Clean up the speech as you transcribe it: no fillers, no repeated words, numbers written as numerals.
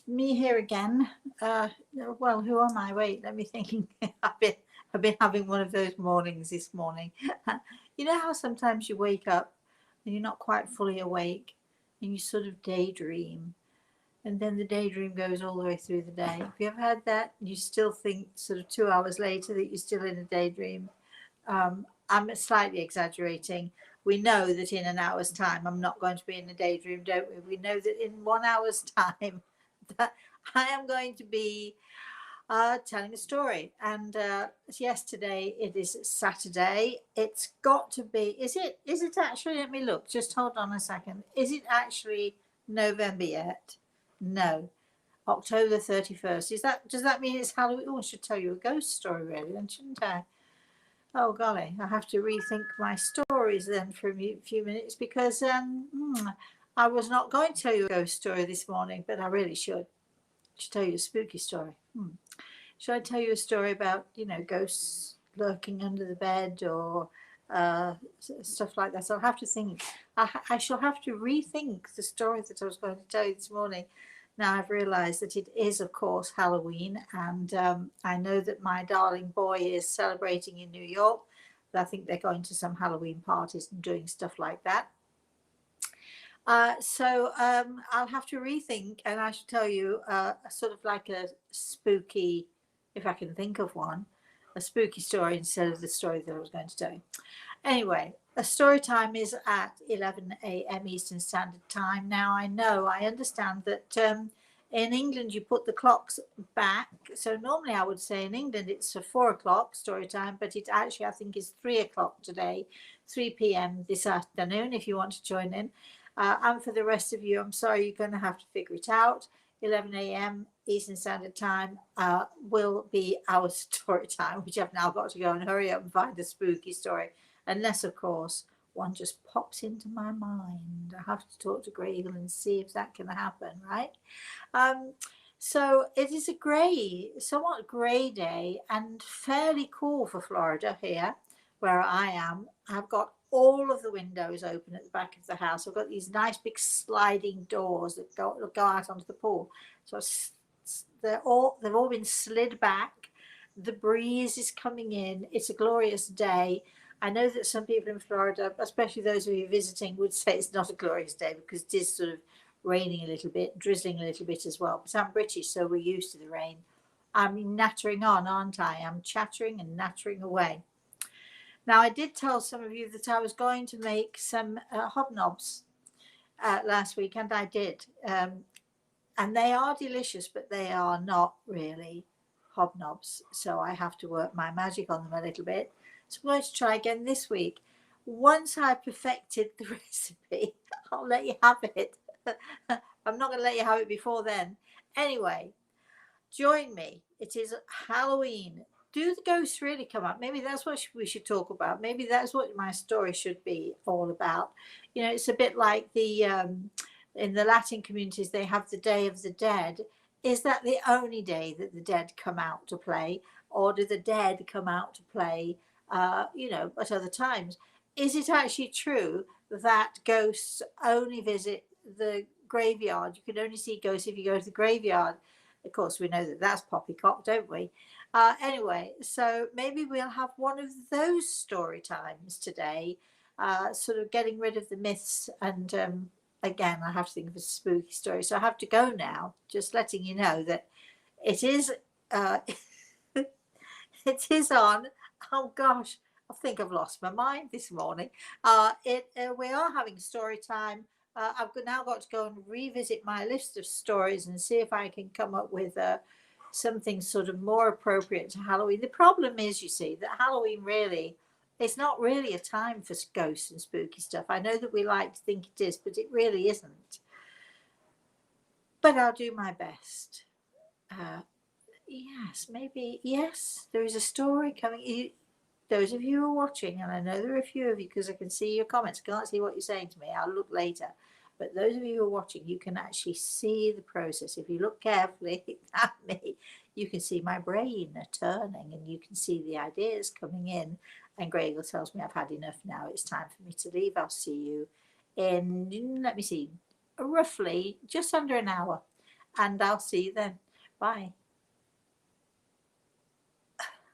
me here again. Well, who am I? Wait, let me think. I've been having one of those mornings this morning. You know how sometimes you wake up and you're not quite fully awake and you sort of daydream, and then the daydream goes all the way through the day. Have you ever had that? You still think sort of 2 hours later that you're still in a daydream. I'm slightly exaggerating. We know that in an hour's time I'm not going to be in a daydream, don't we? We know that in 1 hour's time that I am going to be telling a story. And yesterday, it is Saturday. It's got to be. Is it? Is it actually? Let me look. Just hold on a second. Is it actually November yet? No. October 31st. Is that? Does that mean it's Halloween? Oh, I should tell you a ghost story, really, then, shouldn't I? Oh golly, I have to rethink my stories then for a few minutes because I was not going to tell you a ghost story this morning, but I really should. Should tell you a spooky story. Should I tell you a story about, ghosts lurking under the bed or stuff like that? So I'll have to think. I shall have to rethink the story that I was going to tell you this morning. Now I've realised that it is, of course, Halloween, and I know that my darling boy is celebrating in New York. But I think they're going to some Halloween parties and doing stuff like that. So I'll have to rethink, and I should tell you sort of like a spooky, if I can think of one, a spooky story instead of the story that I was going to tell you. Anyway, a story time is at 11 AM Eastern Standard Time. Now I understand that in England you put the clocks back. So normally I would say in England it's a 4 o'clock story time, but it actually I think is 3 o'clock today, 3 PM this afternoon if you want to join in. And for the rest of you, I'm sorry, you're going to have to figure it out. 11 AM Eastern Standard Time will be our story time, which I've now got to go and hurry up and find a spooky story. Unless, of course, one just pops into my mind. I have to talk to Grable and see if that can happen, right? So it is a somewhat grey day and fairly cool for Florida here, where I am. I've got all of the windows open at the back of the house. I've got these nice big sliding doors that go out onto the pool. So they've all been slid back. The breeze is coming in. It's a glorious day. I know that some people in Florida, especially those of you visiting, would say it's not a glorious day because it is sort of raining a little bit, drizzling a little bit as well. But I'm British, so we're used to the rain. I'm nattering on, aren't I? I'm chattering and nattering away. Now, I did tell some of you that I was going to make some hobnobs last week, and I did. And they are delicious, but they are not really hobnobs. So I have to work my magic on them a little bit. So I'm going to try again this week. Once I've perfected the recipe, I'll let you have it. I'm not going to let you have it before then. Anyway, join me. It is Halloween. Do the ghosts really come up? Maybe that's what we should talk about. Maybe that's what my story should be all about. You know, it's a bit like the in the Latin communities, they have the Day of the Dead. Is that the only day that the dead come out to play, or do the dead come out to play at other times? Is it actually true that ghosts only visit the graveyard? You can only see ghosts if you go to the graveyard. Of course, we know that that's poppycock, don't we? Anyway, so maybe we'll have one of those story times today, sort of getting rid of the myths. And again, I have to think of a spooky story. So I have to go now, just letting you know that it is, it is on. Oh gosh, I think I've lost my mind this morning. We are having story time. I've now got to go and revisit my list of stories and see if I can come up with something sort of more appropriate to Halloween. The problem is, you see, that Halloween really, it's not really a time for ghosts and spooky stuff. I know that we like to think it is, but it really isn't. But I'll do my best. Yes, there is a story coming. Those of you who are watching, and I know there are a few of you because I can see your comments. I can't see what you're saying to me. I'll look later. But those of you who are watching, you can actually see the process. If you look carefully at me, you can see my brain turning and you can see the ideas coming in. And Gregor tells me I've had enough now. It's time for me to leave. I'll see you in, let me see, roughly just under an hour. and I'll see you then. Bye.